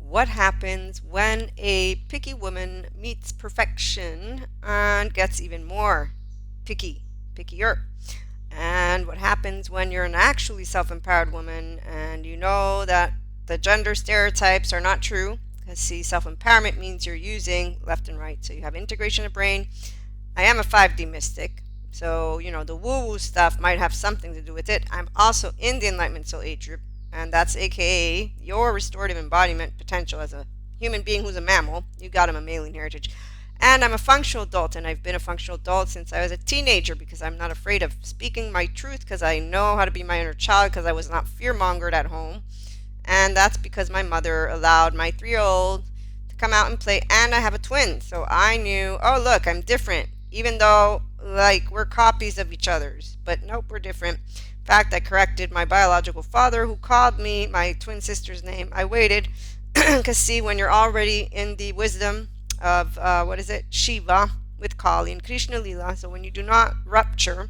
what happens when a picky woman meets perfection and gets even more pickier. And what happens when you're an actually self-empowered woman and you know that the gender stereotypes are not true. Because see, self-empowerment means you're using left and right. So you have integration of brain. I am a 5D mystic. So, the woo-woo stuff might have something to do with it. I'm also in the Enlightenment Soul Age group, and that's aka your restorative embodiment potential as a human being who's a mammal. You got a mammalian heritage. And I'm a functional adult, and I've been a functional adult since I was a teenager because I'm not afraid of speaking my truth because I know how to be my inner child because I was not fear-mongered at home. And that's because my mother allowed my 3-year-old to come out and play, and I have a twin. So I knew, oh, look, I'm different, even though, we're copies of each other's. But nope, we're different. In fact, I corrected my biological father who called me my twin sister's name. I waited because, see, when you're already in the wisdom of, Shiva with Kali and Krishna Lila, so when you do not rupture,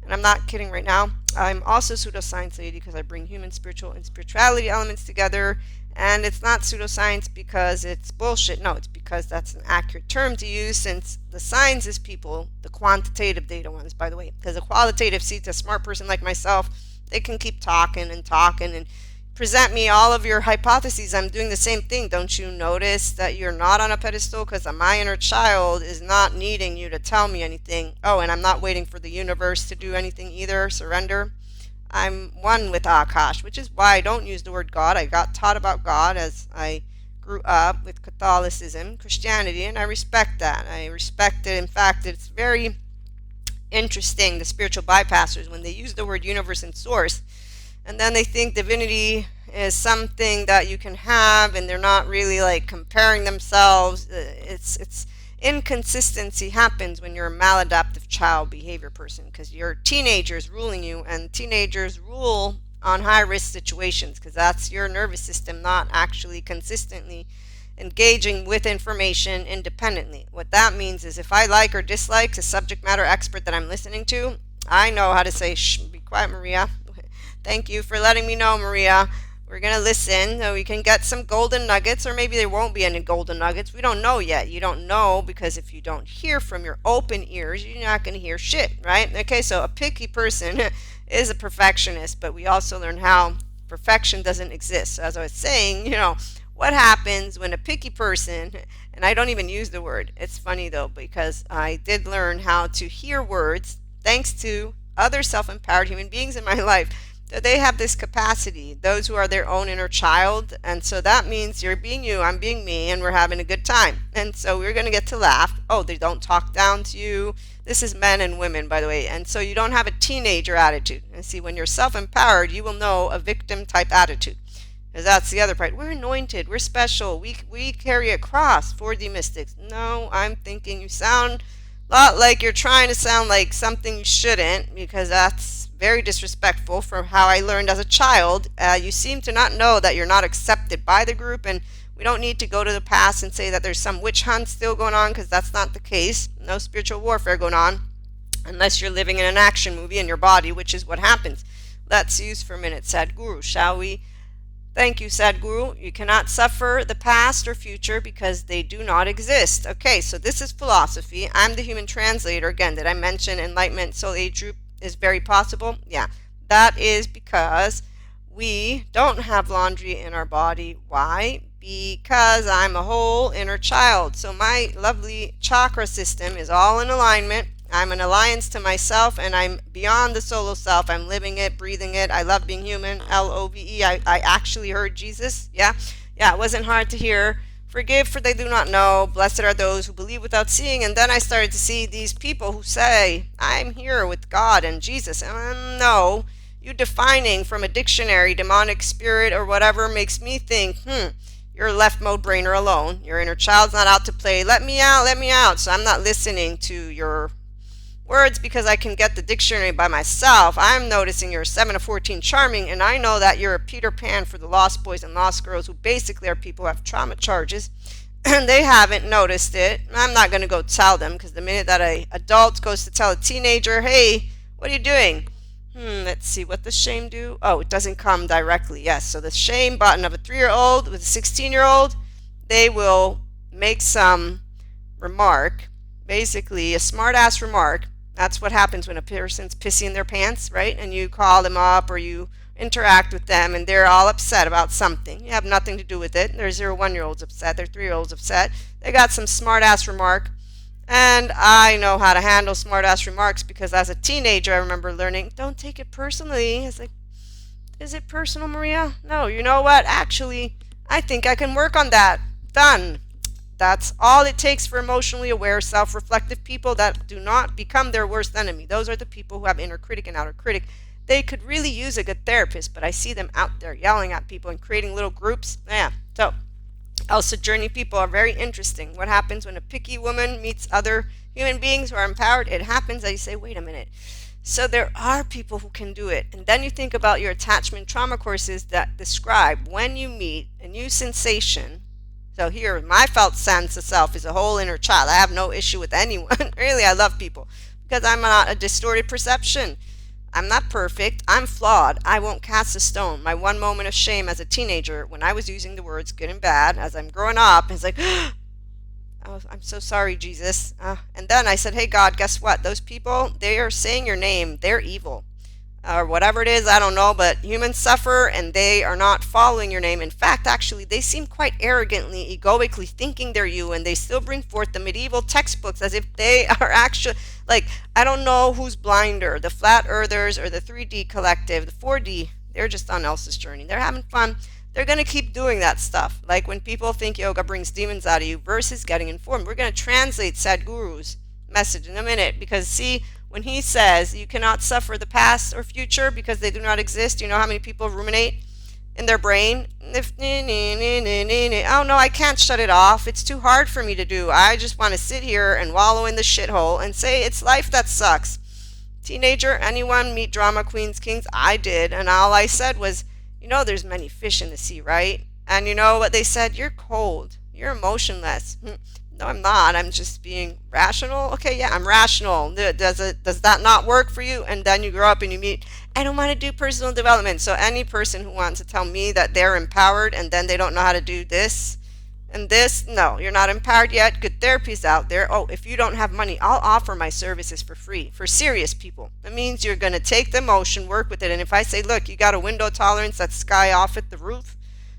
and I'm not kidding right now, I'm also pseudoscience lady because I bring human, spiritual, and spirituality elements together. And it's not pseudoscience because it's bullshit. No, it's because that's an accurate term to use since the science is people, the quantitative data ones, by the way. Because the qualitative, see, to a smart person like myself, they can keep talking and present me all of your hypotheses. I'm doing the same thing. Don't you notice that you're not on a pedestal? Because my inner child is not needing you to tell me anything. Oh, and I'm not waiting for the universe to do anything either. Surrender. I'm one with Akash, which is why I don't use the word God. I got taught about God as I grew up with Catholicism, Christianity, and I respect that. I respect it. In fact, it's very interesting, the spiritual bypassers, when they use the word universe and source, and then they think divinity is something that you can have, and they're not really comparing themselves. It's inconsistency happens when you're a maladaptive child behavior person because your teenagers ruling you, and teenagers rule on high risk situations because that's your nervous system not actually consistently engaging with information independently. What that means is if I like or dislike a subject matter expert that I'm listening to, I know how to say, shh, be quiet, Maria. Thank you for letting me know, Maria. We're going to listen so we can get some golden nuggets, or maybe there won't be any golden nuggets. We don't know yet. You don't know because if you don't hear from your open ears, you're not going to hear shit, right? Okay, so a picky person is a perfectionist, but we also learn how perfection doesn't exist. So as I was saying, what happens when a picky person, and I don't even use the word. It's funny though because I did learn how to hear words thanks to other self-empowered human beings in my life. So they have this capacity, those who are their own inner child, and so that means you're being you, I'm being me, and we're having a good time. And so we're going to get to laugh. Oh, they don't talk down to you. This is men and women, by the way. And so you don't have a teenager attitude. And see, when you're self-empowered, you will know a victim-type attitude. Because that's the other part. We're anointed. We're special. We carry a cross. 4D mystics. No, I'm thinking you sound a lot like you're trying to sound like something you shouldn't, because that's very disrespectful from how I learned as a child. You seem to not know that you're not accepted by the group, and we don't need to go to the past and say that there's some witch hunt still going on, because that's not the case. No spiritual warfare going on unless you're living in an action movie in your body, which is what happens. Let's use for a minute Sadhguru, shall we? Thank you, Sadhguru. You cannot suffer the past or future because they do not exist. Okay, so this is philosophy. I'm the human translator. Again, did I mention Enlightenment Soul Age group is very possible? Yeah, that is because we don't have laundry in our body. Why? Because I'm a whole inner child. So my lovely chakra system is all in alignment. I'm an alliance to myself, and I'm beyond the solo self. I'm living it, breathing it. I love being human. Love. I actually heard Jesus. Yeah, it wasn't hard to hear. Forgive, for they do not know. Blessed are those who believe without seeing. And then I started to see these people who say, I'm here with God and Jesus. And no, you defining from a dictionary, demonic spirit or whatever makes me think, you're a left mode brainer alone. Your inner child's not out to play. Let me out, let me out. So I'm not listening to your words because I can get the dictionary by myself. I'm noticing you're 7 of 14 charming, and I know that you're a Peter Pan for the lost boys and lost girls who basically are people who have trauma charges and they haven't noticed it. I'm not going to go tell them because the minute that an adult goes to tell a teenager, hey, what are you doing? Let's see, what does shame do? Oh, it doesn't come directly. Yes. So the shame button of a 3-year old with a 16-year old, they will make some remark, basically a smart ass remark. That's what happens when a person's pissing their pants, right? And you call them up or you interact with them and they're all upset about something. You have nothing to do with it. Their 0 1-year-olds upset, their 3-year-olds upset. They got some smart ass remark. And I know how to handle smart ass remarks because as a teenager I remember learning, don't take it personally. It's like, is it personal, Maria? No, you know what? Actually, I think I can work on that. Done. That's all it takes for emotionally aware, self-reflective people that do not become their worst enemy. Those are the people who have inner critic and outer critic. They could really use a good therapist, but I see them out there yelling at people and creating little groups. Yeah. So, also journey people are very interesting. What happens when a picky woman meets other human beings who are empowered? It happens that you say, wait a minute. So there are people who can do it. And then you think about your attachment trauma courses that describe when you meet a new sensation. So here, my felt sense of self is a whole inner child. I have no issue with anyone. Really, I love people because I'm not a distorted perception. I'm not perfect. I'm flawed. I won't cast a stone. My one moment of shame as a teenager when I was using the words good and bad as I'm growing up is like, oh, I'm so sorry, Jesus. And then I said, hey, God, guess what? Those people, they are saying your name. They're evil. Or whatever it is, I don't know, but humans suffer and they are not following your name. In fact, actually, they seem quite arrogantly, egoically thinking they're you, and they still bring forth the medieval textbooks as if they are actually, like, I don't know who's blinder, the flat earthers or the 3D collective, the 4D, they're just on else's journey. They're having fun. They're going to keep doing that stuff. Like when people think yoga brings demons out of you versus getting informed. We're going to translate Sadhguru's message in a minute because, see, when he says you cannot suffer the past or future because they do not exist, you know how many people ruminate in their brain? Oh no, I can't shut it off. It's too hard for me to do. I just want to sit here and wallow in the shithole and say it's life that sucks. Teenager, anyone meet drama queens, kings? I did, and all I said was, you know, there's many fish in the sea, right? And you know what they said? You're cold. You're emotionless. No, I'm not. I'm just being rational. Okay, yeah, I'm rational. Does that not work for you? And then you grow up and you meet, I don't want to do personal development. So any person who wants to tell me that they're empowered and then they don't know how to do this and this, no, you're not empowered yet. Good therapies out there. Oh, if you don't have money, I'll offer my services for free for serious people. That means you're going to take the emotion, work with it. And if I say, look, you got a window tolerance that's sky off at the roof,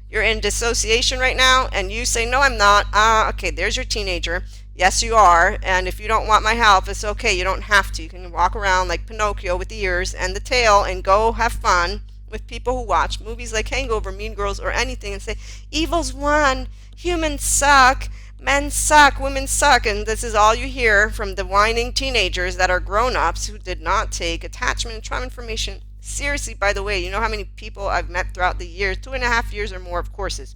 you're in dissociation right now, and you say, no, I'm not. Okay, there's your teenager. Yes, you are. And if you don't want my help, it's okay. You don't have to. You can walk around like Pinocchio with the ears and the tail and go have fun with people who watch movies like Hangover, Mean Girls, or anything and say, evil's won. Humans suck. Men suck. Women suck. And this is all you hear from the whining teenagers that are grown-ups who did not take attachment and trauma information seriously. By the way, you know how many people I've met throughout the years, 2.5 years or more of courses.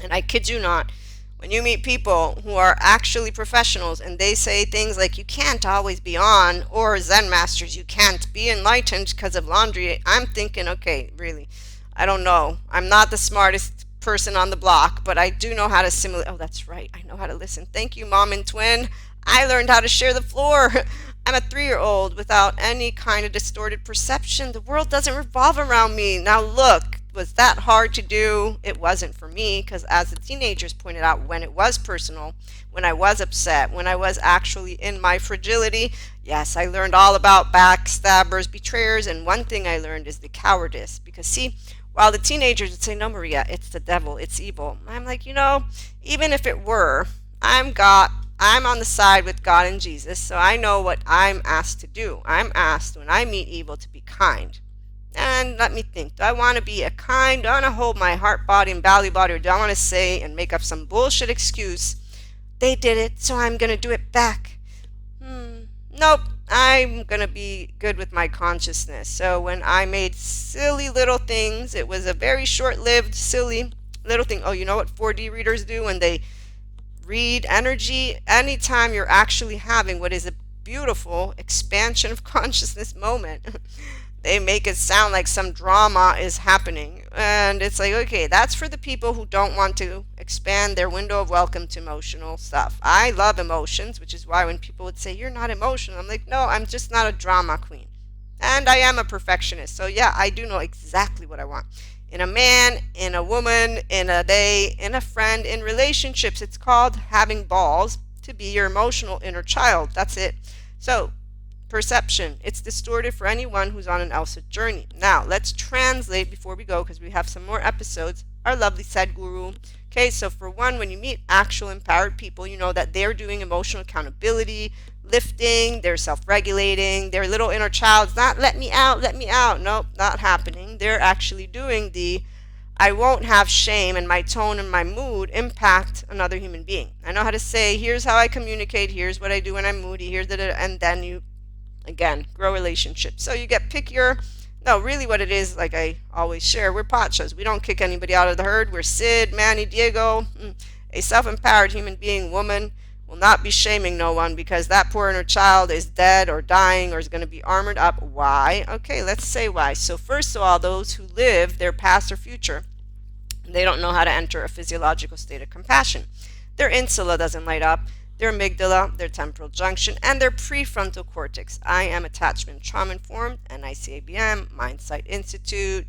And I kid you not, when you meet people who are actually professionals and they say things like, you can't always be on, or Zen masters, you can't be enlightened because of laundry, I'm thinking, okay, really, I don't know. I'm not the smartest person on the block, but I do know how to simulate. Oh, that's right. I know how to listen. Thank you, mom and twin. I learned how to share the floor. I'm a 3-year-old without any kind of distorted perception. The world doesn't revolve around me. Now look, was that hard to do? It wasn't for me because as the teenagers pointed out, when it was personal, when I was upset, when I was actually in my fragility, yes, I learned all about backstabbers, betrayers, and one thing I learned is the cowardice. Because see, while the teenagers would say, no, Maria, it's the devil, it's evil. I'm like, you know, even if it were, I'm on the side with God and Jesus, so I know what I'm asked to do. I'm asked when I meet evil to be kind. And let me think, do I want to be a kind? Do I want to hold my heart, body, and belly body, or do I want to say and make up some bullshit excuse? They did it, so I'm going to do it back. Nope, I'm going to be good with my consciousness. So when I made silly little things, it was a very short-lived, silly little thing. Oh, you know what 4D readers do when they read energy? Anytime you're actually having what is a beautiful expansion of consciousness moment, they make it sound like some drama is happening. And it's like, okay, that's for the people who don't want to expand their window of welcome to emotional stuff. I love emotions, which is why when people would say, you're not emotional, I'm like, no, I'm just not a drama queen. And I am a perfectionist. So yeah, I do know exactly what I want. In a man, in a woman, in a day, in a friend, in relationships. It's called having balls to be your emotional inner child. That's it. So perception. It's distorted for anyone who's on an else's journey. Now, let's translate before we go because we have some more episodes. Our lovely Sadhguru. Okay, so for one, when you meet actual empowered people, you know that they're doing emotional accountability, lifting, they're self-regulating, their little inner child's not let me out, let me out. Nope, not happening. They're actually doing the I won't have shame and my tone and my mood impact another human being. I know how to say, here's how I communicate, here's what I do when I'm moody, here's the, and then you again grow relationships. So you get pickier. No, really what it is, like I always share, we're pachas. We don't kick anybody out of the herd. We're Sid, Manny, Diego. A self-empowered human being, woman, will not be shaming no one because that poor inner child is dead or dying or is going to be armored up. Why? Okay, let's say why. So first of all, those who live their past or future, they don't know how to enter a physiological state of compassion. Their insula doesn't light up, their amygdala, their temporal junction, and their prefrontal cortex. I am attachment trauma informed, NICABM, Mindsight Institute,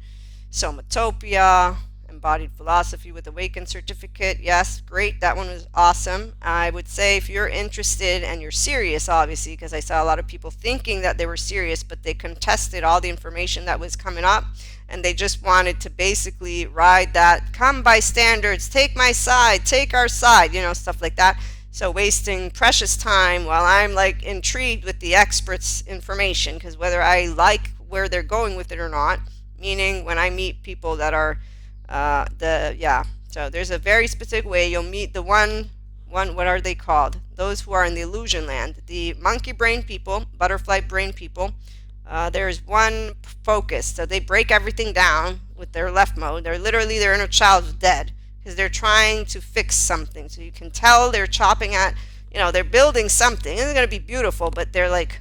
Somatopia, embodied philosophy with awakened certificate. Yes, great, that one was awesome. I would say if you're interested and you're serious, obviously, because I saw a lot of people thinking that they were serious, but they contested all the information that was coming up, and they just wanted to basically ride that, come by standards, take my side, take our side, stuff like that. So wasting precious time while I'm like intrigued with the experts' information, because whether I like where they're going with it or not, meaning when I meet people that are so there's a very specific way you'll meet the one what are they called? Those who are in the illusion land, the monkey brain people, butterfly brain people. There's one focus, so they break everything down with their left mode. They're literally their inner child is dead because they're trying to fix something. So you can tell they're chopping at, they're building something. It's going to be beautiful, but they're like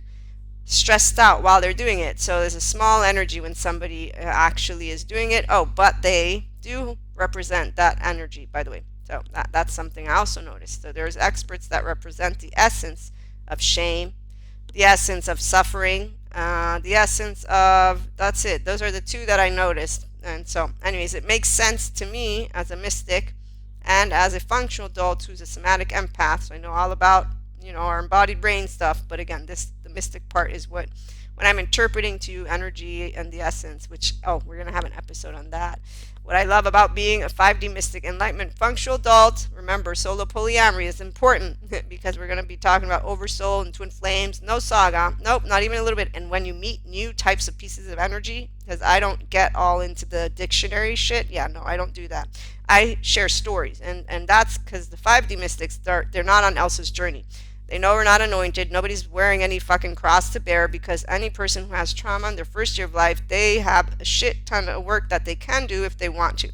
stressed out while they're doing it. So there's a small energy when somebody actually is doing it. Oh, but they do represent that energy, by the way. So that's something I also noticed. So there's experts that represent the essence of shame, the essence of suffering, the essence of, that's it. Those are the two that I noticed. And so anyways, it makes sense to me as a mystic and as a functional adult who's a somatic empath. So I know all about, our embodied brain stuff. But again, the mystic part is when I'm interpreting to you energy and the essence, which, we're going to have an episode on that. What I love about being a 5D mystic enlightenment functional adult, remember, solo polyamory is important because we're going to be talking about oversoul and twin flames. No saga. Nope, not even a little bit. And when you meet new types of pieces of energy, because I don't get all into the dictionary shit. Yeah, no, I don't do that. I share stories. And that's because the 5D mystics, they're not on Elsa's journey. They know we're not anointed. Nobody's wearing any fucking cross to bear because any person who has trauma in their first year of life, they have a shit ton of work that they can do if they want to.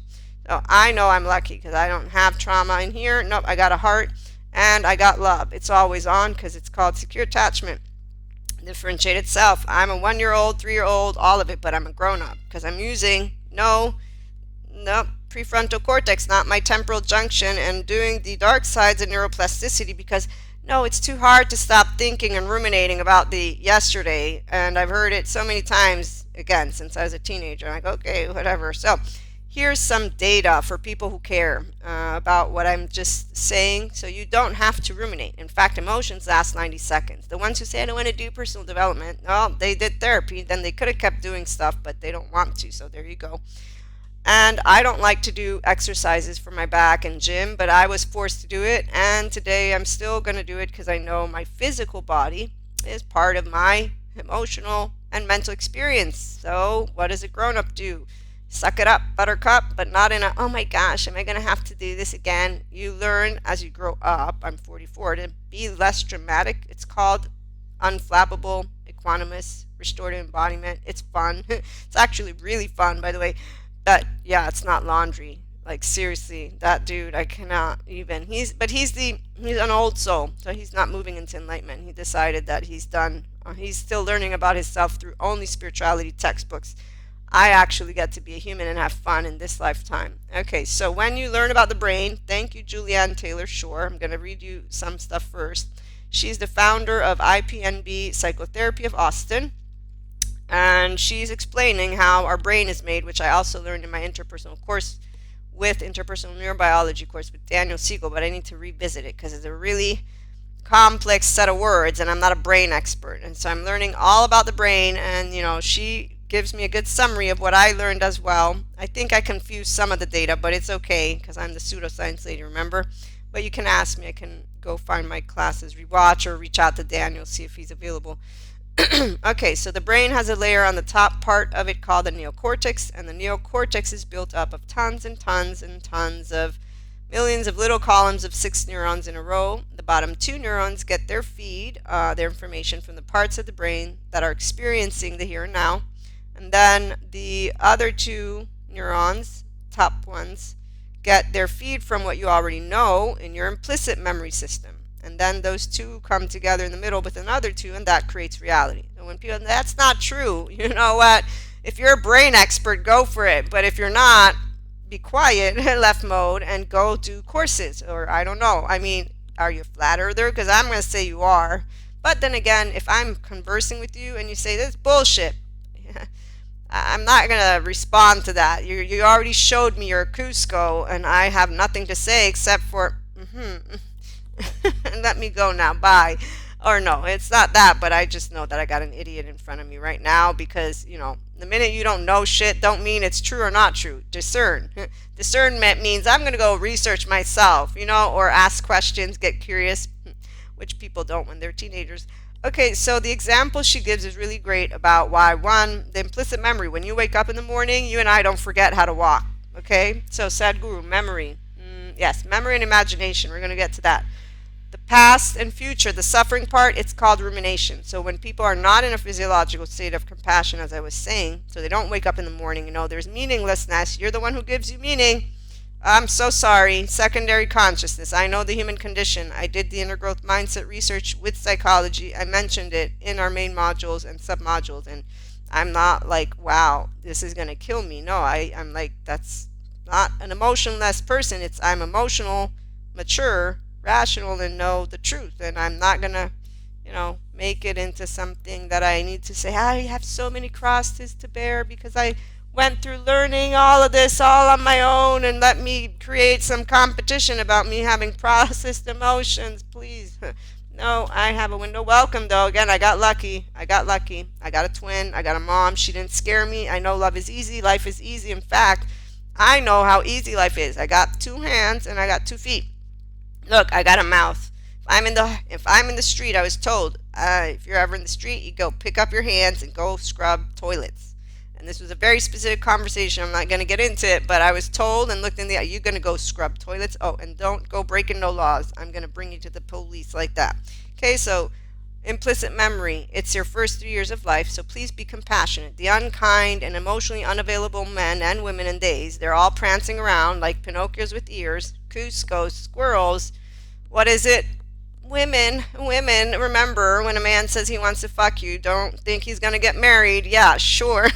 So I know I'm lucky because I don't have trauma in here. Nope, I got a heart and I got love. It's always on because it's called secure attachment. Differentiated self. I'm a 1-year-old, 3-year-old, all of it, but I'm a grown-up because I'm using prefrontal cortex, not my temporal junction, and doing the dark sides of neuroplasticity because no, it's too hard to stop thinking and ruminating about the yesterday. And I've heard it so many times, again, since I was a teenager. I'm like, okay, whatever. So here's some data for people who care about what I'm just saying. So you don't have to ruminate. In fact, emotions last 90 seconds. The ones who say, I don't want to do personal development, well, they did therapy. Then they could have kept doing stuff, but they don't want to. So there you go. And I don't like to do exercises for my back and gym, but I was forced to do it. And today I'm still going to do it because I know my physical body is part of my emotional and mental experience. So what does a grown-up do? Suck it up, buttercup, but not in a, oh my gosh, am I going to have to do this again? You learn as you grow up, I'm 44, to be less dramatic. It's called unflappable, equanimous, restorative embodiment. It's fun. It's actually really fun, by the way. But yeah, it's not laundry. Like seriously, that dude, I cannot even. He's an old soul, so he's not moving into enlightenment. He decided that he's done. He's still learning about himself through only spirituality textbooks. I actually get to be a human and have fun in this lifetime. Okay, so when you learn about the brain, thank you, Julianne Taylor Shore. I'm going to read you some stuff first. She's the founder of IPNB Psychotherapy of Austin. And she's explaining how our brain is made, which I also learned in my interpersonal course with interpersonal neurobiology course with Daniel Siegel, but I need to revisit it because it's a really complex set of words and I'm not a brain expert. And so I'm learning all about the brain, and she gives me a good summary of what I learned as well. I think I confused some of the data, but it's okay because I'm the pseudoscience lady, remember? But you can ask me. I can go find my classes, rewatch, or reach out to Daniel, see if he's available. Okay, so the brain has a layer on the top part of it called the neocortex, and the neocortex is built up of tons and tons and tons of millions of little columns of 6 neurons in a row. The bottom 2 neurons get their feed, their information from the parts of the brain that are experiencing the here and now, and then the other 2 neurons, top ones, get their feed from what you already know in your implicit memory system. And then those 2 come together in the middle with another 2, and that creates reality. And when people, that's not true, you know what? If you're a brain expert, go for it. But if you're not, be quiet, left mode, and go do courses. Or I don't know. I mean, are you a flat earther? Because I'm going to say you are. But then again, if I'm conversing with you and you say this bullshit, I'm not going to respond to that. You already showed me your Cusco, and I have nothing to say except for, let me go now, bye. Or no, it's not that, but I just know that I got an idiot in front of me right now because, the minute you don't know shit don't mean it's true or not true. Discern. Discernment means I'm going to go research myself, or ask questions, get curious, which people don't when they're teenagers. Okay, so the example she gives is really great about why, one, the implicit memory. When you wake up in the morning, you and I don't forget how to walk. Okay, so Sadhguru, memory. Yes, memory and imagination. We're going to get to that. The past and future, the suffering part, it's called rumination. So when people are not in a physiological state of compassion, as I was saying, so they don't wake up in the morning, there's meaninglessness. You're the one who gives you meaning. I'm so sorry. Secondary consciousness. I know the human condition. I did the inner growth mindset research with psychology. I mentioned it in our main modules and submodules. And I'm not like, wow, this is going to kill me. No, I'm like, that's not an emotionless person. I'm emotional, mature, rational, and know the truth. And I'm not going to, make it into something that I need to say, I have so many crosses to bear because I went through learning all of this all on my own, and let me create some competition about me having processed emotions, please. No, I have a window. Welcome, though. Again, I got lucky. I got a twin. I got a mom. She didn't scare me. I know love is easy. Life is easy. In fact, I know how easy life is. I got 2 hands and I got 2 feet. Look, I got a mouth. If I'm in the street, I was told, if you're ever in the street, you go pick up your hands and go scrub toilets. And this was a very specific conversation. I'm not going to get into it, but I was told and looked in the eye, you're going to go scrub toilets. Oh, and don't go breaking no laws. I'm going to bring you to the police like that. Okay, so implicit memory. It's your first 3 years of life, so please be compassionate. The unkind and emotionally unavailable men and women and days, they're all prancing around like Pinocchios with ears, Cuscos, squirrels. What is it? Women, remember, when a man says he wants to fuck you, don't think he's going to get married. Yeah, sure.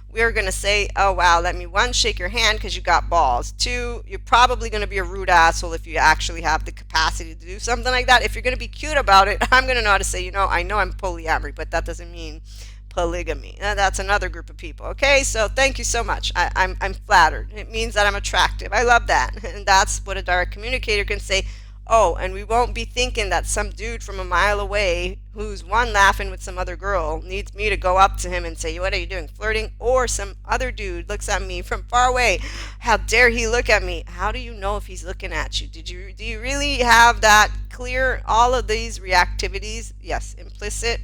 We're going to say, oh, wow, let me, 1, shake your hand because you got balls. 2, you're probably going to be a rude asshole if you actually have the capacity to do something like that. If you're going to be cute about it, I'm going to know how to say, I know I'm polyamory, but that doesn't mean polygamy. That's another group of people. Okay, so thank you so much. I'm flattered. It means that I'm attractive. I love that. And that's what a direct communicator can say. Oh, and we won't be thinking that some dude from a mile away who's laughing with some other girl needs me to go up to him and say, what are you doing, flirting? Or some other dude looks at me from far away. How dare he look at me? How do you know if he's looking at you? Do you really have that clear? All of these reactivities, yes, implicit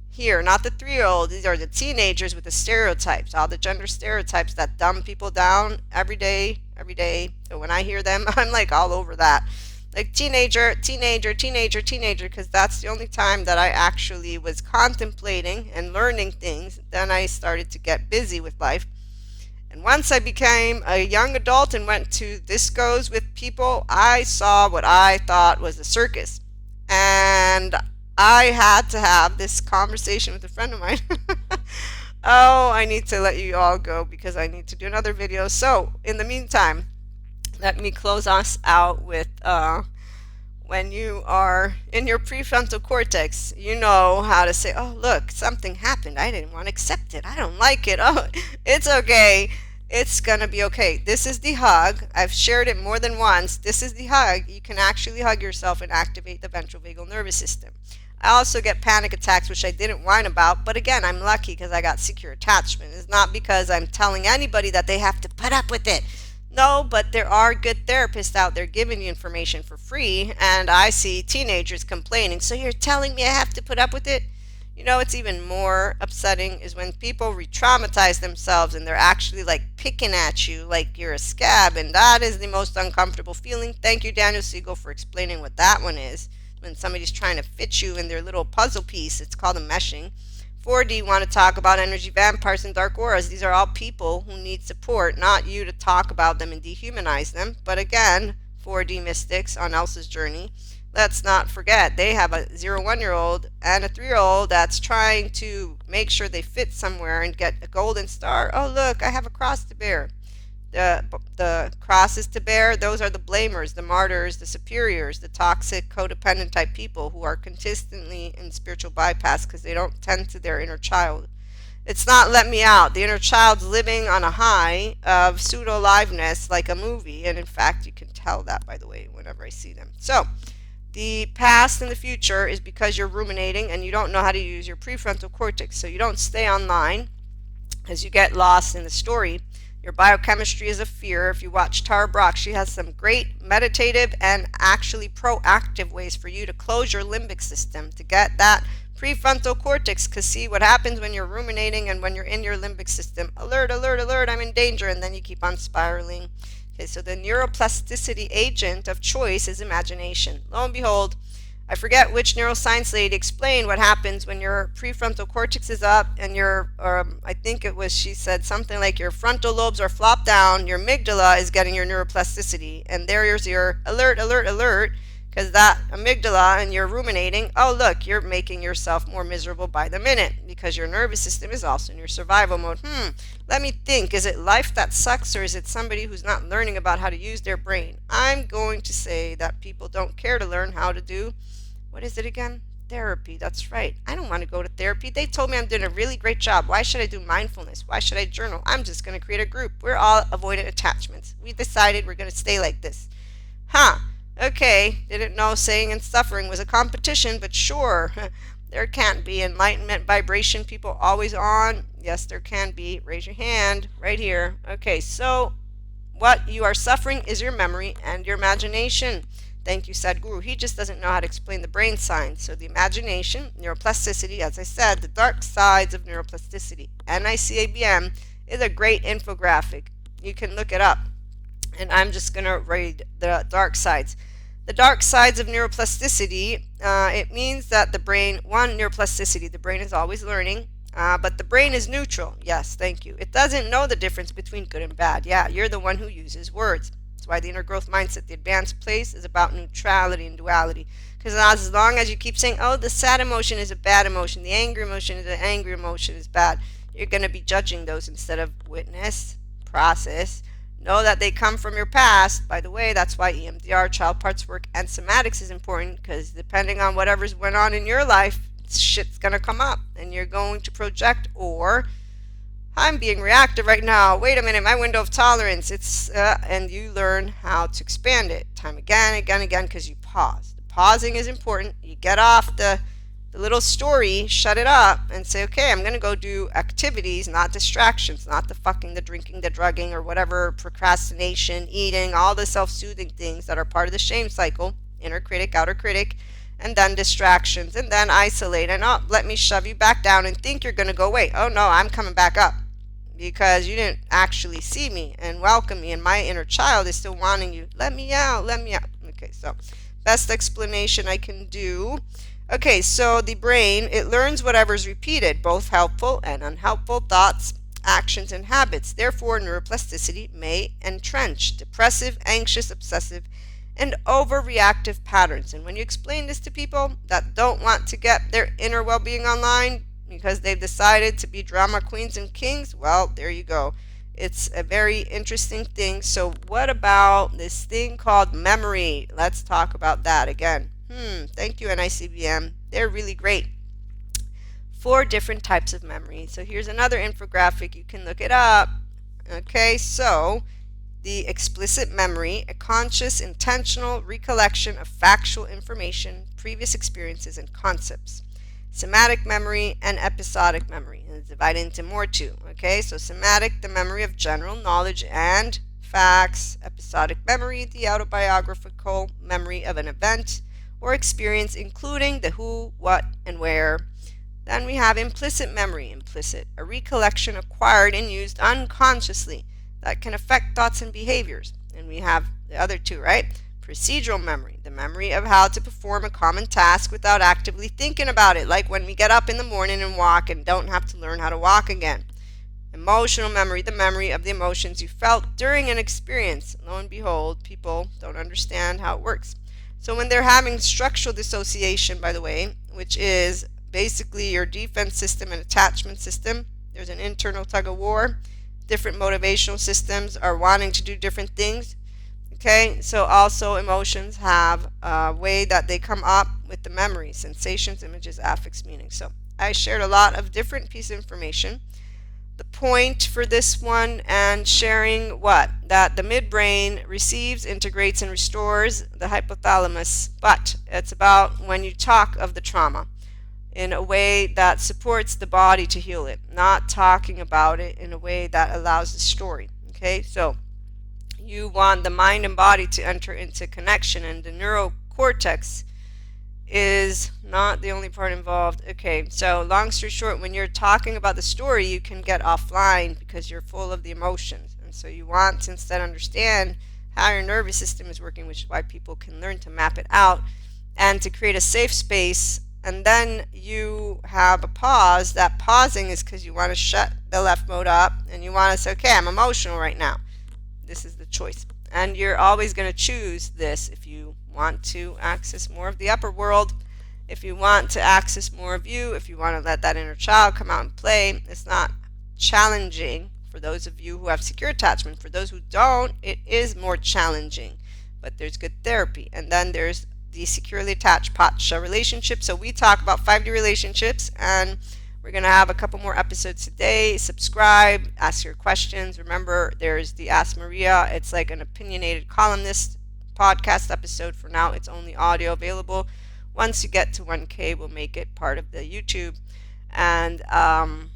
here, not the 3-year-old. These are the teenagers with the stereotypes, all the gender stereotypes that dumb people down every day. So when I hear them, I'm like all over that. Like teenager, because that's the only time that I actually was contemplating and learning things. Then I started to get busy with life. And once I became a young adult and went to discos with people, I saw what I thought was a circus. And I had to have this conversation with a friend of mine. Oh, I need to let you all go because I need to do another video. So, in the meantime, let me close us out with when you are in your prefrontal cortex, you know how to say, oh, look, something happened. I didn't want to accept it. I don't like it. Oh, it's okay. It's going to be okay. This is the hug. I've shared it more than once. This is the hug. You can actually hug yourself and activate the ventral vagal nervous system. I also get panic attacks, which I didn't whine about. But again, I'm lucky because I got secure attachment. It's not because I'm telling anybody that they have to put up with it. No, but there are good therapists out there giving you information for free, and I see teenagers complaining, so you're telling me I have to put up with it? You know, it's even more upsetting is when people re-traumatize themselves and they're actually like picking at you like you're a scab, and that is the most uncomfortable feeling. Thank you, Daniel Siegel, for explaining what that one is. When somebody's trying to fit you in their little puzzle piece, it's called a meshing. 4D want to talk about energy vampires and dark auras. These are all people who need support, not you to talk about them and dehumanize them. But again, 4D mystics on Elsa's journey, let's not forget they have a 0-1-year-old and a 3-year-old that's trying to make sure they fit somewhere and get a golden star. Oh, look, I have a cross to bear. The crosses to bear, those are the blamers, the martyrs, the superiors, the toxic codependent type people who are consistently in spiritual bypass because they don't tend to their inner child. It's not let me out. The inner child's living on a high of pseudo aliveness like a movie, and in fact you can tell that, by the way, whenever I see them. So the past and the future is because you're ruminating and you don't know how to use your prefrontal cortex, so you don't stay online as you get lost in the story. Your biochemistry is a fear. If you watch Tara Brach, she has some great meditative and actually proactive ways for you to close your limbic system to get that prefrontal cortex. Because see what happens when you're ruminating and when you're in your limbic system. Alert, alert, alert, I'm in danger. And then you keep on spiraling. Okay, so the neuroplasticity agent of choice is imagination. Lo and behold, I forget which neuroscience lady explained what happens when your prefrontal cortex is up and your, I think it was, she said something like your frontal lobes are flopped down, your amygdala is getting your neuroplasticity, and there's your alert, alert, alert, because that amygdala and you're ruminating, oh look, you're making yourself more miserable by the minute because your nervous system is also in your survival mode. Let me think, is it life that sucks or is it somebody who's not learning about how to use their brain? I'm going to say that people don't care to learn how to do, what is it again? Therapy. That's right. I don't want to go to therapy. They told me I'm doing a really great job. Why should I do mindfulness? Why should I journal? I'm just going to create a group. We're all avoidant attachments. We decided we're going to stay like this. Okay. Didn't know saying and suffering was a competition, but sure. There can't be enlightenment vibration people always on. Yes, there can be. Raise your hand right here. Okay, so what you are suffering is your memory and your imagination. Thank you, Sadhguru. He just doesn't know how to explain the brain science. So the imagination, neuroplasticity, as I said, the dark sides of neuroplasticity. NICABM is a great infographic. You can look it up. And I'm just going to read the dark sides. The dark sides of neuroplasticity, it means that the brain, neuroplasticity, the brain is always learning, but the brain is neutral. Yes, thank you. It doesn't know the difference between good and bad. Yeah, you're the one who uses words. That's why the inner growth mindset, the advanced place, is about neutrality and duality. Because as long as you keep saying, oh, the sad emotion is a bad emotion, the angry emotion is an angry emotion is bad, you're going to be judging those instead of witness, process, know that they come from your past. By the way, that's why EMDR, child parts work, and somatics is important, because depending on whatever's went on in your life, shit's going to come up and you're going to project, or I'm being reactive right now. Wait a minute, my window of tolerance. And you learn how to expand it time again, because you pause. The pausing is important. You get off the little story, shut it up, and say, okay, I'm going to go do activities, not distractions, not the fucking, the drinking, the drugging, or whatever, procrastination, eating, all the self-soothing things that are part of the shame cycle, inner critic, outer critic, and then distractions, and then isolate, and oh, let me shove you back down and think you're going to go away. Oh no, I'm coming back up because you didn't actually see me and welcome me, and my inner child is still wanting you. Let me out, let me out. Okay, so best explanation I can do. Okay, so the brain, it learns whatever's repeated, both helpful and unhelpful thoughts, actions, and habits. Therefore, neuroplasticity may entrench depressive, anxious, obsessive, and overreactive patterns. And when you explain this to people that don't want to get their inner well-being online because they've decided to be drama queens and kings, well, there you go. it's a very interesting thing. So what about this thing called memory? Let's talk about that again. Thank you, NICBM. They're really great. 4 different types of memory. So here's another infographic. You can look it up. Okay, so the explicit memory, a conscious, intentional recollection of factual information, previous experiences, and concepts. Somatic memory and episodic memory. And it's divided into more too. Okay, so somatic, the memory of general knowledge and facts. Episodic memory, the autobiographical memory of an event or experience, including the who, what, and where. Then we have implicit memory. Implicit, a recollection acquired and used unconsciously that can affect thoughts and behaviors. And we have the other two, right? Procedural memory, the memory of how to perform a common task without actively thinking about it, like when we get up in the morning and walk and don't have to learn how to walk again. Emotional memory, the memory of the emotions you felt during an experience. Lo and behold, people don't understand how it works. So when they're having structural dissociation, by the way, which is basically your defense system and attachment system, there's an internal tug of war. Different motivational systems are wanting to do different things. Okay, so also emotions have a way that they come up with the memory, sensations, images, affects, meaning. So I shared a lot of different pieces of information. The point for this one and sharing what? That the midbrain receives, integrates, and restores the hypothalamus, but it's about when you talk of the trauma in a way that supports the body to heal it, not talking about it in a way that allows the story. Okay, so you want the mind and body to enter into connection, and the neurocortex is not the only part involved. Okay, so long story short, when you're talking about the story, you can get offline because you're full of the emotions. And so you want to instead understand how your nervous system is working, which is why people can learn to map it out and to create a safe space. And then you have a pause. That pausing is because you want to shut the left mode up and you want to say, okay, I'm emotional right now. This is the choice. And you're always going to choose this if you want to access more of the upper world, if you want to access more of you, if you want to let that inner child come out and play. It's not challenging for those of you who have secure attachment. For those who don't, it is more challenging, but there's good therapy. And then there's the securely attached Pacha relationship. So we talk about 5D relationships, and we're going to have a couple more episodes today. Subscribe, ask your questions. Remember, there's the Ask Maria. It's like an opinionated columnist podcast episode. For now, it's only audio available. Once you get to 1K, we'll make it part of the YouTube. And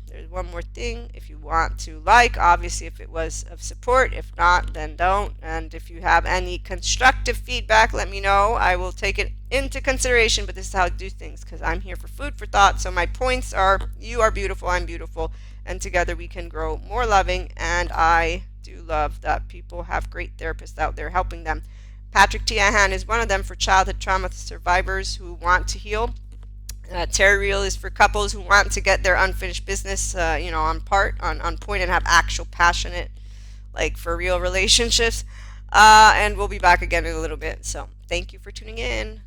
there's one more thing. If you want to like, obviously, if it was of support. If not, then don't. And if you have any constructive feedback, let me know. I will take it into consideration, but this is how I do things because I'm here for food for thought. So my points are, you are beautiful, I'm beautiful, and together we can grow more loving. And I do love that people have great therapists out there helping them. Patrick Tiahan is one of them for childhood trauma survivors who want to heal. Terry Real is for couples who want to get their unfinished business, on point and have actual passionate, like for real relationships. And we'll be back again in a little bit. So thank you for tuning in.